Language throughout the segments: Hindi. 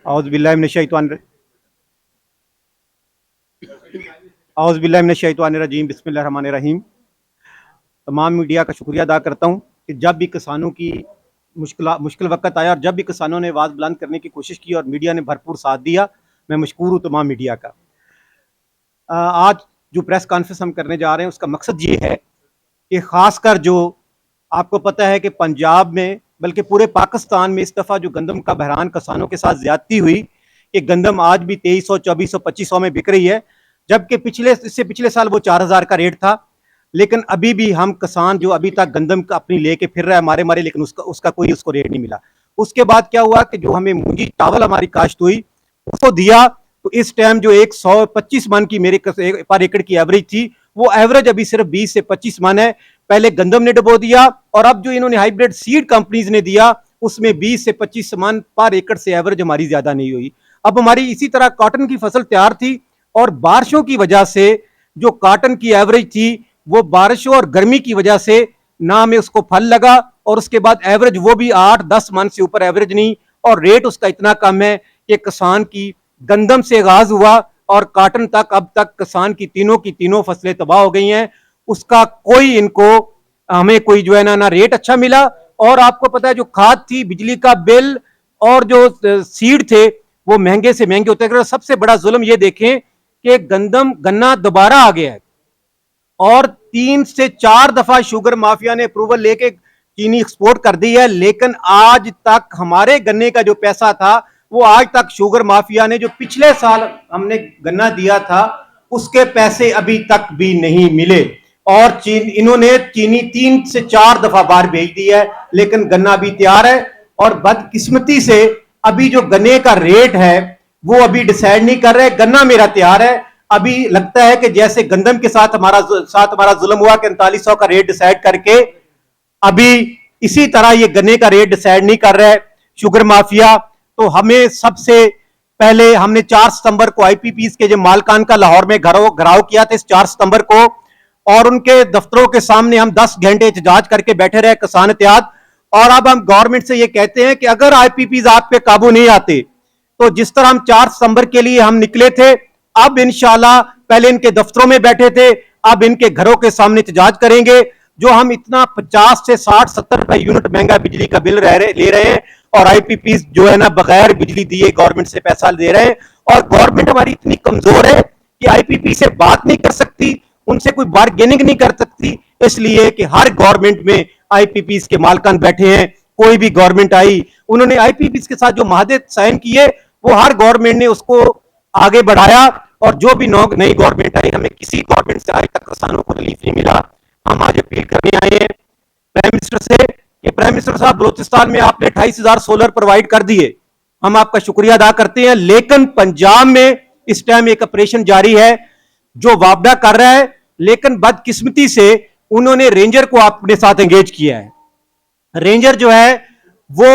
औज़ुबिल्लाहिमिनश्शैतानिर्रजीम बिस्मिल्लाहिर्रहमानिर्रहीम। तमाम मीडिया का शुक्रिया अदा करता हूँ कि जब भी किसानों की मुश्किल वक़्त आया और जब भी किसानों ने आवाज़ बुलंद करने की कोशिश की और मीडिया ने भरपूर साथ दिया, मैं मशकूर हूँ तमाम मीडिया का। आज जो प्रेस कॉन्फ्रेंस हम करने जा रहे हैं उसका मकसद ये है कि ख़ासकर जो आपको पता है कि पंजाब में बल्कि पूरे पाकिस्तान में इस दफ़ा जो गंदम का बहरान किसानों के साथ ज़्यादती हुई कि गंदम आज भी 2300, 2400, 2500 में बिक रही है, जबकि इससे पिछले साल वो 4000 का रेट था। लेकिन अभी भी हम किसान जो अभी तक गंदम का अपनी लेके फिर रहा है मारे, लेकिन उसका कोई उसको रेट नहीं मिला। उसके बाद क्या हुआ कि जो हमें मूंगी चावल हमारी काश्त हुई उसको दिया, तो इस टाइम जो 125 मन की मेरे पर एकड़ की एवरेज थी, वो एवरेज अभी सिर्फ 20 से 25 मन है। पहले गंदम ने डबो दिया और अब जो इन्होंने हाइब्रिड सीड कंपनीज ने दिया उसमें 20 से 25 मन पर एकड़ से एवरेज हमारी ज्यादा नहीं हुई। अब हमारी इसी तरह कॉटन की फसल तैयार थी और बारिशों की वजह से जो कॉटन की एवरेज थी वो बारिशों और गर्मी की वजह से ना में उसको फल लगा और उसके बाद एवरेज वो भी 8-10 मन से ऊपर एवरेज नहीं, और रेट उसका इतना कम है कि किसान की गंदम से आगाज हुआ और कॉटन तक अब तक किसान की तीनों फसलें तबाह हो गई हैं। उसका कोई इनको हमें कोई जो है ना रेट अच्छा मिला, और आपको पता है जो खाद थी, बिजली का बिल और जो सीड थे वो महंगे से महंगे होते गए। सबसे बड़ा जुल्म ये देखें कि गन्ना दोबारा आ गया है और 3 से 4 दफा शुगर माफिया ने अप्रूवल लेके चीनी एक्सपोर्ट कर दी है, लेकिन आज तक हमारे गन्ने का जो पैसा था वो आज तक शुगर माफिया ने जो पिछले साल हमने गन्ना दिया था उसके पैसे अभी तक भी नहीं मिले। और इन्होंने चीनी 3 से 4 दफा बाहर भेज दी है, लेकिन गन्ना भी तैयार है। और बदकिस्मती से अभी जो गन्ने का रेट है वो अभी डिसाइड नहीं कर रहे। गन्ना मेरा तैयार है, अभी लगता है कि जैसे गंदम के साथ हमारा जुल्म हुआ कि 3900 का रेट डिसाइड करके, अभी इसी तरह ये गन्ने का रेट डिसाइड नहीं कर रहा है शुगर माफिया। तो हमें सबसे पहले हमने 4 सितंबर को आईपीपीज के जो मालकान का लाहौर में घराव किया था इस 4 सितंबर को, और उनके दफ्तरों के सामने हम 10 घंटे एहतजाज करके बैठे रहे किसान इत्तेहाद। और अब हम गवर्नमेंट से ये कहते हैं कि अगर आईपीपीज आप पे काबू नहीं आते तो जिस तरह हम 4 सितंबर के लिए हम निकले थे, अब इंशाल्लाह, पहले इनके दफ्तरों में बैठे थे, अब इनके घरों के सामने एहतजाज करेंगे। जो हम इतना 50 से 60-70 रुपए यूनिट महंगा बिजली का बिल ले रहे हैं और आईपीपी जो है ना बगैर बिजली दिए गवर्नमेंट से पैसा दे रहे हैं, और गवर्नमेंट हमारी इतनी कमजोर है कि आईपीपी से बात नहीं कर सकती, उनसे कोई बार्गेनिंग नहीं कर सकती, इसलिए कि हर गवर्नमेंट में आईपीपी के मालकान बैठे हैं। कोई भी गवर्नमेंट आई, उन्होंने आईपीपी के साथ जो महादे साइन किए वो हर गवर्नमेंट ने उसको आगे बढ़ाया, और जो भी नई गवर्नमेंट आई, हमें किसी गवर्नमेंट से आज तक किसानों को रिलीफ नहीं मिला। हम आज अपील करने आए हैं प्राइम मिनिस्टर से कि प्राइम मिनिस्टर साहब, बलूचिस्तान में आपने 28,000 सोलर प्रोवाइड कर दिए, हम आपका शुक्रिया अदा करते हैं, लेकिन पंजाब में इस टाइम एक ऑपरेशन जारी है जो वापडा कर रहा है, लेकिन बदकिस्मती से उन्होंने रेंजर को अपने साथ एंगेज किया है। रेंजर जो है वो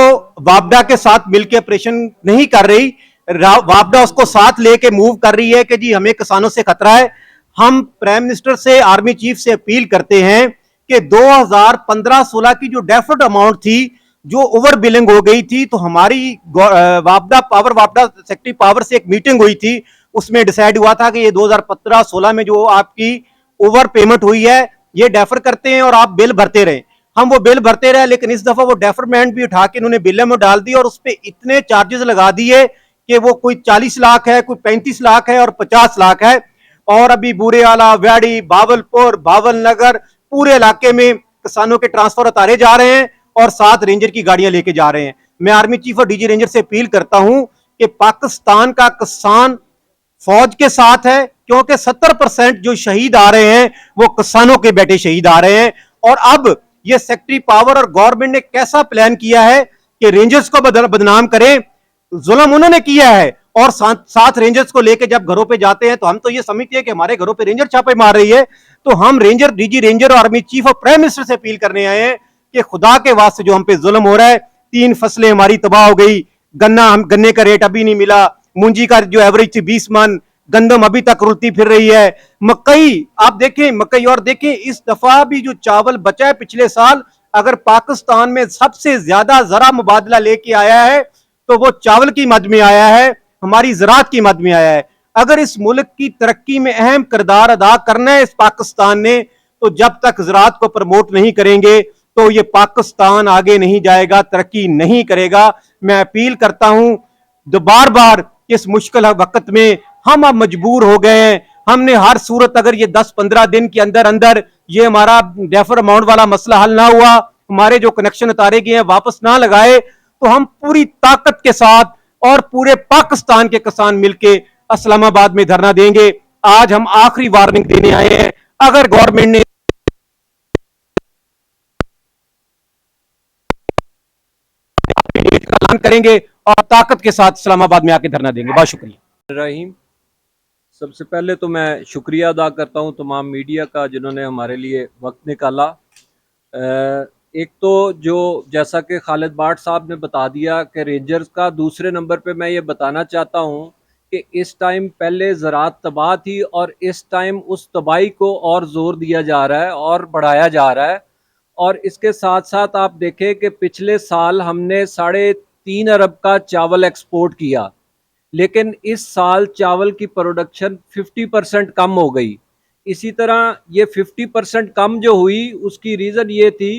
वापडा के साथ मिलकर ऑपरेशन नहीं कर रही, वापडा उसको साथ लेके मूव कर रही है कि जी हमें किसानों से खतरा है। हम प्राइम मिनिस्टर से, आर्मी चीफ से अपील करते हैं कि 2015-16 की जो डेफर्ड अमाउंट थी, जो ओवर बिलिंग हो गई थी, तो हमारी वापडा सेक्रेटरी पावर से एक मीटिंग हुई थी, उसमें डिसाइड हुआ था कि ये 2015-16 में जो आपकी ओवर पेमेंट हुई है ये डेफर करते हैं और आप बिल भरते रहे। हम वो बिल भरते रहे, लेकिन इस दफा वो डेफरमेंट भी उठा के इन्होंने बिल में डाल दी और उस पर इतने चार्जेस लगा दिए कि वो कोई 40 लाख है, कोई 35 लाख है और 50 लाख है। और अभी बुरेआला, व्याड़ी, बावलपुर, बावल नगर, पूरे इलाके में किसानों के ट्रांसफर उतारे जा रहे हैं और साथ रेंजर की गाड़ियां लेके जा रहे हैं। मैं आर्मी चीफ और डीजी रेंजर से अपील करता हूं कि पाकिस्तान का किसान फौज के साथ है, क्योंकि 70% जो शहीद आ रहे हैं वो किसानों के बेटे शहीद आ रहे हैं। और अब ये सेक्रेटरी पावर और गवर्नमेंट ने कैसा प्लान किया है कि रेंजर्स को बदनाम करें, जुल्म उन्होंने किया है। और साथ रेंजर्स को लेके जब घरों पे जाते हैं तो हम तो ये समझते हैं कि हमारे घरों पे रेंजर छापे मार रही है, तो हम रेंजर, डीजी रेंजर और आर्मी चीफ और प्राइम मिनिस्टर से अपील करने आए हैं कि खुदा के वास्ते जो हम पे जुल्म हो रहा है, 3 फसलें हमारी तबाह हो गई, गन्ने का रेट अभी नहीं मिला, मूंजी का जो एवरेज थी 20 मन, गंदम अभी तक रुलती फिर रही है, मकई आप देखें, मकई, और देखें इस दफा भी जो चावल बचा है पिछले साल, अगर पाकिस्तान में सबसे ज्यादा जरा मुबादला लेके आया है तो वो चावल की मद में आया है, हमारी ज़राअत की मद में आया है। अगर इस मुल्क की तरक्की में अहम किरदार अदा करना है इस पाकिस्तान ने, तो जब तक ज़राअत को प्रमोट नहीं करेंगे तो ये पाकिस्तान आगे नहीं जाएगा, तरक्की नहीं करेगा। मैं अपील करता हूं बार बार, इस मुश्किल वक्त में हम अब मजबूर हो गए हैं। हमने हर सूरत, अगर ये 10-15 दिन के अंदर अंदर ये हमारा डेफर अमाउंट वाला मसला हल ना हुआ, हमारे जो कनेक्शन उतारे गए हैं वापस ना लगाए, तो हम पूरी ताकत के साथ और पूरे पाकिस्तान के किसान मिलकर इस्लामाबाद में धरना देंगे। आज हम आखिरी वार्निंग देने आए हैं। अगर गवर्नमेंट ने ऐलान करेंगे और ताकत के साथ इस्लामाबाद में आके धरना देंगे। बहुत शुक्रिया। रहीम, सबसे पहले तो मैं शुक्रिया अदा करता हूं तमाम मीडिया का जिन्होंने हमारे लिए वक्त निकाला। एक तो जो जैसा कि खालिद बाट साहब ने बता दिया कि रेंजर्स का, दूसरे नंबर पे मैं ये बताना चाहता हूं कि इस टाइम पहले ज़राअत तबाह थी और इस टाइम उस तबाही को और ज़ोर दिया जा रहा है और बढ़ाया जा रहा है। और इसके साथ साथ आप देखें कि पिछले साल हमने 3.5 अरब का चावल एक्सपोर्ट किया, लेकिन इस साल चावल की प्रोडक्शन 50% कम हो गई। इसी तरह ये 50% कम जो हुई, उसकी रीज़न ये थी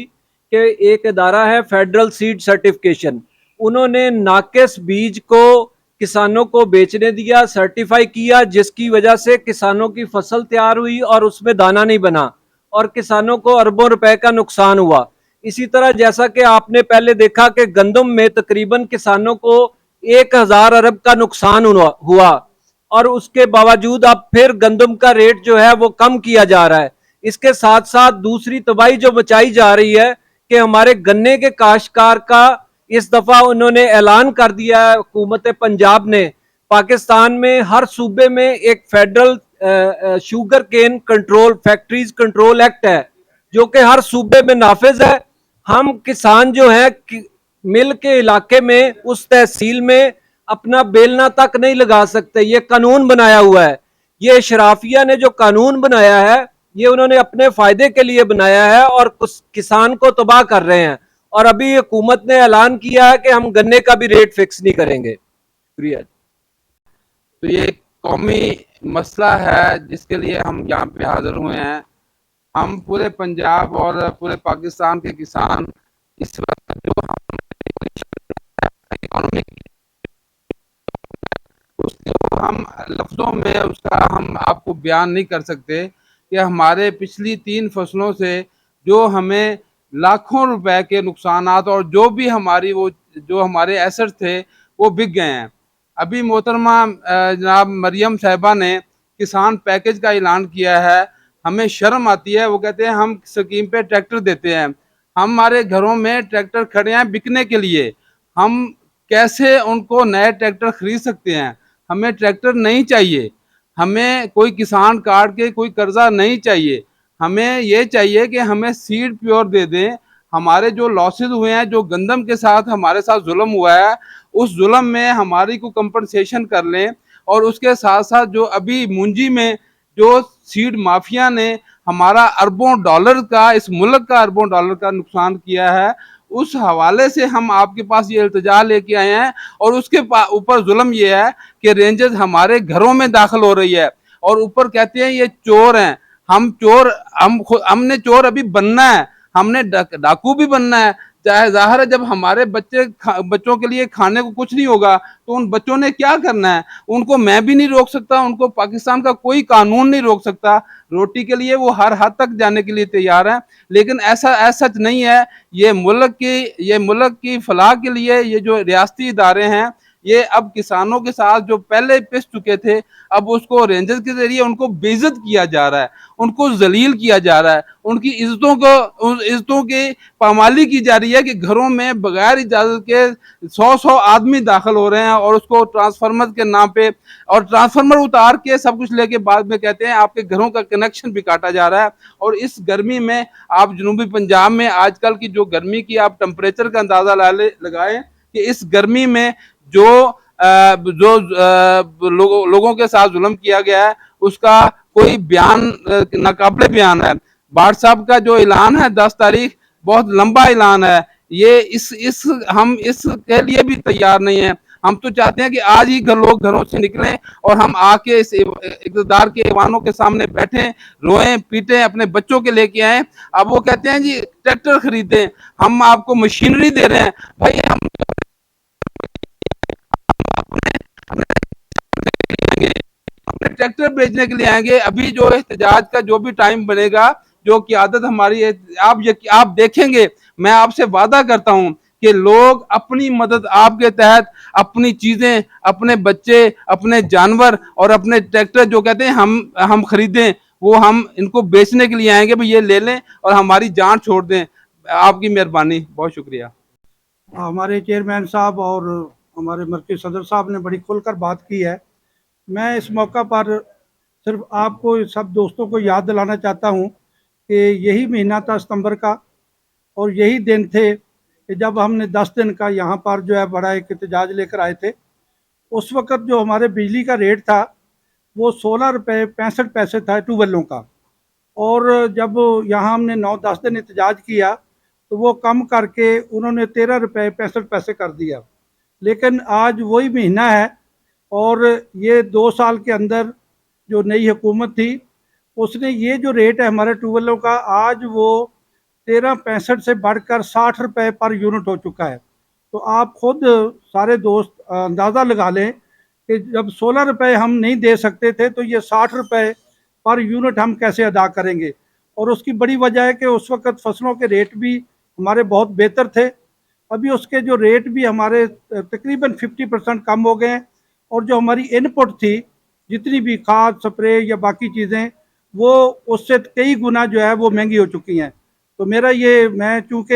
कि एक इदारा है फेडरल सीड सर्टिफिकेशन, उन्होंने नाकिस बीज को किसानों को बेचने दिया, सर्टिफाई किया, जिसकी वजह से किसानों की फसल तैयार हुई और उसमें दाना नहीं बना और किसानों को अरबों रुपए का नुकसान हुआ। इसी तरह जैसा कि आपने पहले देखा कि गंदम में तकरीबन किसानों को 1,000 अरब का नुकसान हुआ और उसके बावजूद अब फिर गंदम का रेट जो है वो कम किया जा रहा है। इसके साथ साथ दूसरी तबाही जो मचाई जा रही है कि हमारे गन्ने के काश्तकार का इस दफा उन्होंने ऐलान कर दिया है, हुकूमत पंजाब ने, पाकिस्तान में हर सूबे में एक federal sugar cane control factories control act है जो कि हर सूबे में नाफिज है। हम किसान जो है मिल के इलाके में, उस तहसील में अपना बेलना तक नहीं लगा सकते। ये कानून बनाया हुआ है, ये शराफिया ने जो कानून बनाया है ये उन्होंने अपने फायदे के लिए बनाया है और कुछ किसान को तबाह कर रहे हैं। और अभी हुकूमत ने ऐलान किया है कि हम गन्ने का भी रेट फिक्स नहीं करेंगे। शुक्रिया। तो ये कौमी मसला है जिसके लिए हम यहाँ पे हाजिर हुए हैं। हम पूरे पंजाब और पूरे पाकिस्तान के किसान इस वक्त जो इकोनॉमिक, उसको हम लफ्जों में उसका हम आपको बयान नहीं कर सकते कि हमारे पिछली 3 फसलों से जो हमें लाखों रुपए के नुकसानात और जो भी हमारे एसेट्स थे वो बिक गए हैं। अभी मोहतरमा जनाब मरियम साहिबा ने किसान पैकेज का ऐलान किया है। हमें शर्म आती है, वो कहते हैं हम स्कीम पे ट्रैक्टर देते हैं। हमारे घरों में ट्रैक्टर खड़े हैं बिकने के लिए, हम कैसे उनको नए ट्रैक्टर खरीद सकते हैं? हमें ट्रैक्टर नहीं चाहिए, हमें कोई किसान कार्ड के कोई कर्जा नहीं चाहिए। हमें ये चाहिए कि हमें सीड प्योर दे दें। हमारे जो लॉसेस हुए हैं, जो गंदम के साथ हमारे साथ जुल्म हुआ है, उस जुल्म में हमारी को कंपनसेशन कर लें। और उसके साथ साथ जो अभी मुंजी में जो सीड माफिया ने हमारा अरबों डॉलर का, इस मुल्क का अरबों डॉलर का नुकसान किया है, उस हवाले से हम आपके पास ये इल्तिजा लेके आए हैं। और उसके ऊपर जुल्म ये है कि रेंजर्स हमारे घरों में दाखिल हो रही है और ऊपर कहते हैं ये चोर हैं। हम चोर, हमने चोर अभी बनना है, हमने डाकू भी बनना है। चाहे जाहिर है जब हमारे बच्चों के लिए खाने को कुछ नहीं होगा तो उन बच्चों ने क्या करना है? उनको मैं भी नहीं रोक सकता, उनको पाकिस्तान का कोई कानून नहीं रोक सकता। रोटी के लिए वो हर हद तक जाने के लिए तैयार हैं, लेकिन ऐसा सच नहीं है। ये मुल्क की फलाह के लिए ये जो रियासती इदारे हैं, ये अब किसानों के साथ जो पहले पिस चुके थे, अब उसको रेंजर्स के जरिए उनको बेइज्जत किया जा रहा है, उनको जलील किया जा रहा है, उनकी इज्जतों की पामाली की जा रही है कि घरों में बगैर इजाजत के 100 आदमी दाखिल हो रहे हैं और उसको ट्रांसफार्मर के नाम पे, और ट्रांसफार्मर उतार के सब कुछ लेके बाद में कहते हैं आपके घरों का कनेक्शन भी काटा जा रहा है। और इस गर्मी में आप जनूबी पंजाब में आजकल की जो गर्मी की आप टेम्परेचर का अंदाजा लगाएं कि इस गर्मी में जो लोगों के साथ जुल्म किया गया है उसका कोई बयान नाकाबिले बयान है। बाट साहब का जो ऐलान है 10 तारीख, बहुत लंबा ऐलान है। ये इस हम इसके लिए भी तैयार नहीं है। हम तो चाहते हैं कि आज ही लोग घरों से निकलें और हम आके इस इक़्तिदार के ऐवानों के सामने बैठें, रोएं पीटें, अपने बच्चों के लेके आए। अब वो कहते हैं जी ट्रैक्टर खरीदें, हम आपको मशीनरी दे रहे हैं। भाई हम आएंगे, अपने ट्रैक्टर बेचने के लिए आएंगे। अभी जो एहतजाज का जो भी टाइम बनेगा, जो क़यादत हमारी है, आप देखेंगे, मैं आपसे वादा करता हूं कि लोग अपनी मदद आपके तहत अपनी चीजें, अपने बच्चे, अपने जानवर और अपने ट्रैक्टर जो कहते हैं हम खरीदें, वो हम इनको बेचने के लिए आएंगे। भाई ये ले लें और हमारी जान छोड़ दें। आपकी मेहरबानी, बहुत शुक्रिया। हमारे चेयरमैन साहब और हमारे मरकज़ी सदर साहब ने बड़ी खुलकर बात की है। मैं इस मौका पर सिर्फ आपको सब दोस्तों को याद दिलाना चाहता हूं कि यही महीना था सितंबर का, और यही दिन थे कि जब हमने 10 दिन का यहाँ पर जो है बड़ा एक एहतजाज लेकर आए थे। उस वक़्त जो हमारे बिजली का रेट था वो 16 रुपये 65 पैसे था ट्यूबवेलों का, और जब यहाँ हमने 9-10 दिन एहतजाज किया तो वो कम करके उन्होंने 13 रुपये 65 पैसे कर दिया। लेकिन आज वही महीना है और ये 2 साल के अंदर जो नई हुकूमत थी उसने ये जो रेट है हमारे ट्यूबवेलों का, आज वो 13.65 से बढ़कर 60 रुपये पर यूनिट हो चुका है। तो आप खुद सारे दोस्त अंदाज़ा लगा लें कि जब 16 रुपये हम नहीं दे सकते थे तो ये 60 रुपये पर यूनिट हम कैसे अदा करेंगे। और उसकी बड़ी वजह है कि उस वक़्त फसलों के रेट भी हमारे बहुत बेहतर थे। अभी उसके जो रेट भी हमारे तकरीबन 50% कम हो गए हैं, और जो हमारी इनपुट थी, जितनी भी खाद स्प्रे या बाकी चीज़ें, वो उससे कई गुना जो है वो महंगी हो चुकी हैं। तो मेरा ये, मैं चूँकि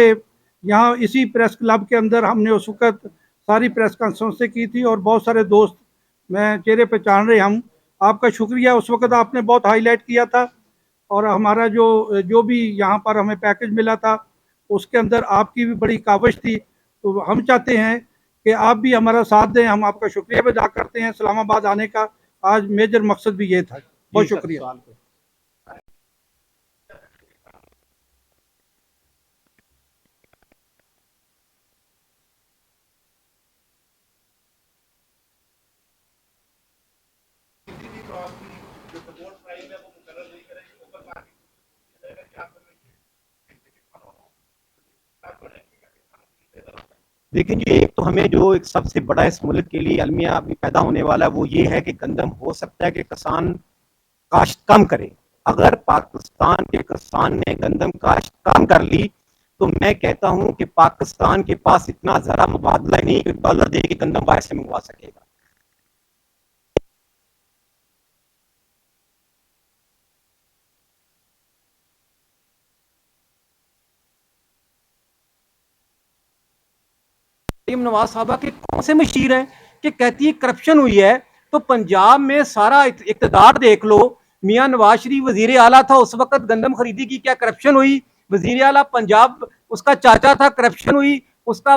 यहाँ इसी प्रेस क्लब के अंदर हमने उस वक़्त सारी प्रेस कॉन्फ्रेंसें की थी और बहुत सारे दोस्त मैं चेहरे पहचान रहे हम, आपका शुक्रिया। उस वक़्त आपने बहुत हाईलाइट किया था, और हमारा जो जो भी यहाँ पर हमें पैकेज मिला था उसके अंदर आपकी भी बड़ी काविश थी। तो हम चाहते हैं कि आप भी हमारा साथ दें। हम आपका शुक्रिया भी अदा करते हैं इस्लामाबाद आने का। आज मेजर मकसद भी ये था। बहुत शुक्रिया। देखिए जी, एक तो हमें जो एक सबसे बड़ा इस मुल्क के लिए अलमिया अभी पैदा होने वाला है वो ये है कि गंदम हो सकता है कि किसान काश्त कम करे। अगर पाकिस्तान के किसान ने गंदम काश्त कम कर ली तो मैं कहता हूं कि पाकिस्तान के पास इतना ज़रा मुबादला नहीं कि डॉलर दे के गंदम बाहर से मंगवा सकेगा। मरीम नवाज साहबा के कौन से मशीर हैं कि कहती है करप्शन हुई है। तो पंजाब में सारा इक़्तिदार देख लो, मियां नवाज शरीफ वजीर आला था, उस वक्त गंदम खरीदी की क्या करप्शन हुई? वजीर आला पंजाब उसका चाचा था, करप्शन हुई। उसका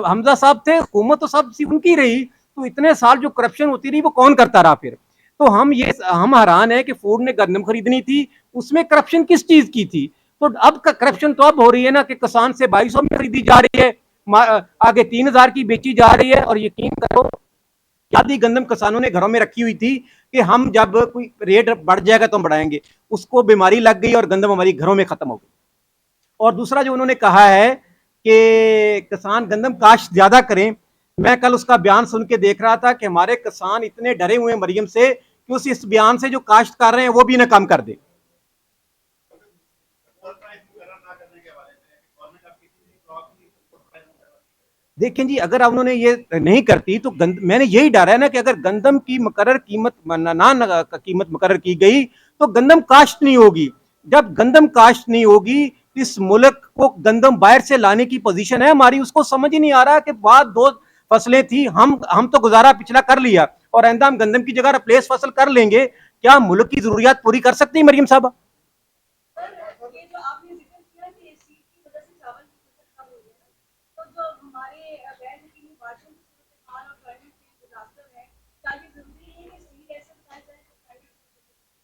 हमजा साहब थे, हुकूमत तो सब उनकी रही। तो इतने साल जो करप्शन होती रही वो कौन करता रहा फिर? तो हम हैरान है कि फोर्ड ने गंदम खरीदनी थी, उसमें करप्शन किस चीज की थी? तो अब करप्शन तो अब हो रही है ना कि किसान से 2200 में खरीदी जा रही है, आगे 3000 की बेची जा रही है। और यकीन करो आधी गंदम किसानों ने घरों में रखी हुई थी कि हम जब कोई रेट बढ़ जाएगा तो हम बढ़ाएंगे। उसको बीमारी लग गई और गंदम हमारी घरों में खत्म हो गई। और दूसरा जो उन्होंने कहा है कि किसान गंदम काश्त ज्यादा करें, मैं कल उसका बयान सुन के देख रहा था कि हमारे किसान इतने डरे हुए हैं मरियम से कि उस इस बयान से जो काश्त कर रहे हैं वो भी ना कम कर दे। देखें जी, अगर उन्होंने ये नहीं करती तो मैंने यही डरा है ना कि अगर गंदम की मुकर्रर कीमत कीमत मुकर्रर की गई तो गंदम काश्त नहीं होगी। जब गंदम काश्त नहीं होगी, इस मुल्क को गंदम बाहर से लाने की पोजीशन है हमारी, उसको समझ ही नहीं आ रहा कि बाद 2 फसलें थी, हम तो गुजारा पिछला कर लिया और आइंदा हम गंदम की जगह रिप्लेस फसल कर लेंगे। क्या मुल्क की जरूरियात पूरी कर सकती है मरियम साहब?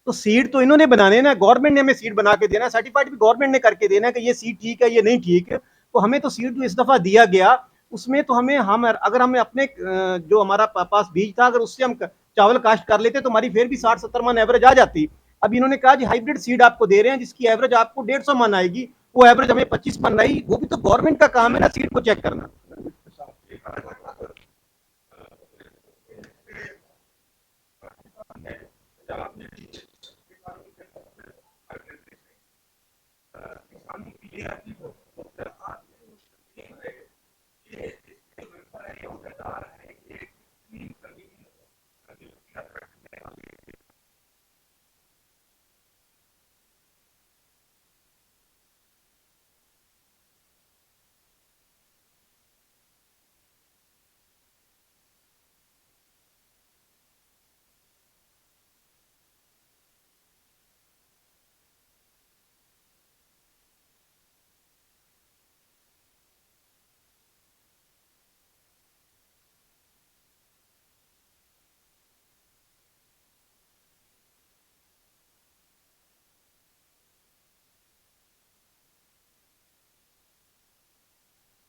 तो सीड तो इन्होंने बनाने ना, गवर्नमेंट ने हमें सीड बना के देना, सर्टिफाइड भी गवर्नमेंट ने करके देना कि ये सीड ठीक है ये नहीं ठीक है। तो हमें तो सीड जो इस दफा दिया गया उसमें तो हम अगर हमें अपने जो हमारा पास बीज था, अगर उससे हम चावल काश्त कर लेते तो हमारी फिर भी 60-70 मन एवरेज आ जाती। अब इन्होंने कहा जी हाइब्रिड सीड आपको दे रहे हैं जिसकी एवरेज आपको 150 मन आएगी, वो एवरेज हमें 25 मन आई। वो भी तो गवर्नमेंट का काम है ना सीड को चेक करना।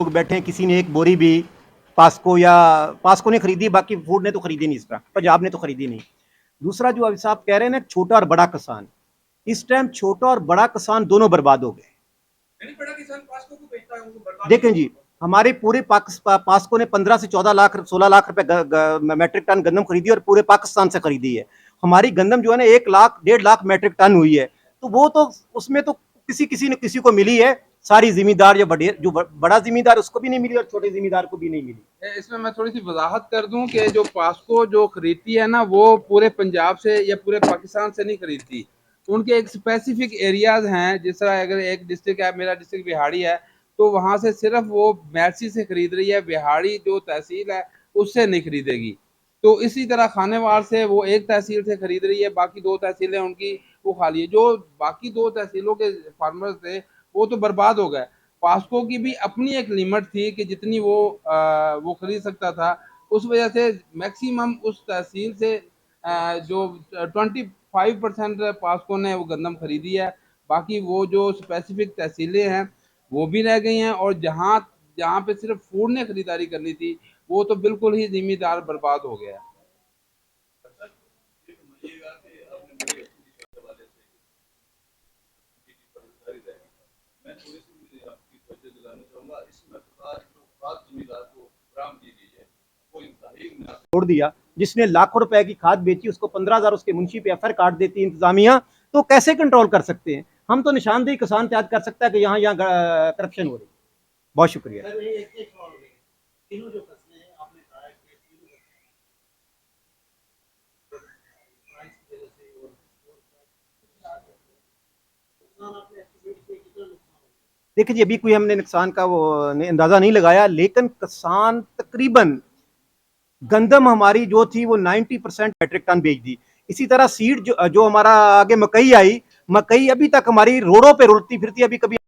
लोग बैठे हैं, किसी ने एक बोरी भी पास्को ने खरीदी, बाकी फूड ने तो खरीदी नहीं, इस तरह पंजाब ने तो खरीदी नहीं। दूसरा जो अभी साहब कह रहे हैं ना, छोटा और बड़ा किसान, इस टाइम छोटा और बड़ा किसान दोनों बर्बाद हो गए। देखें जी, हमारे पूरे पास्को ने 15 से 14 लाख 16 लाख रुपए मैट्रिक टन गंदम खरीदी और पूरे पाकिस्तान से खरीदी है। हमारी गंदम जो है ना 1 लाख 1.5 लाख मैट्रिक टन हुई है, तो वो तो उसमें तो किसी ने किसी को मिली है, सारी जिम्मेदार जो बड़ा जिम्मेदार उसको भी नहीं मिली और छोटे जिम्मेदार को भी नहीं मिली। इसमें मैं थोड़ी सी वजाहत कर दूं कि जो पास्को जो खरीदती है ना, वो पूरे पंजाब से या पूरे पाकिस्तान से नहीं खरीदती। उनके एक स्पेसिफिक एरियाज हैं, जिस तरह अगर एक डिस्ट्रिक्ट है, मेरा डिस्ट्रिक्ट बिहाड़ी है, तो वहाँ से सिर्फ वो मैरसी से खरीद रही है, बिहाड़ी जो तहसील है उससे नहीं खरीदेगी। तो इसी तरह खानेवाल से वो एक तहसील से खरीद रही है, बाकी 2 तहसीलें उनकी वो खाली है। जो बाकी 2 तहसीलों के फार्मर्स थे वो तो बर्बाद हो गए। पास्को की भी अपनी एक लिमिट थी कि जितनी वो खरीद सकता था, उस वजह से मैक्सिमम उस तहसील से जो 25% पास्को ने वो गंदम खरीदी है। बाकी वो जो स्पेसिफिक तहसीलें हैं वो भी रह गई हैं, और जहाँ जहाँ पे सिर्फ फूड ने खरीदारी करनी थी वो तो बिल्कुल ही जिम्मेदार बर्बाद हो गया। छोड़ दिया, जिसने लाखों रुपए की खाद बेची उसको 15,000 उसके मुंशी पे एफआईआर काट देती इंतजामिया, तो कैसे कंट्रोल कर सकते हैं हम? तो निशानदेही किसान तैयार कर सकता है कि यहाँ यहाँ करप्शन हो रही। बहुत शुक्रिया। देखिए जी, अभी कोई हमने नुकसान का वो अंदाजा नहीं लगाया, लेकिन किसान तकरीबन गंदम हमारी जो थी वो 90% मैट्रिक टन बेच दी। इसी तरह सीड जो हमारा आगे मकई आई, मकई अभी तक हमारी रोडों पे रुलती फिरती, अभी कभी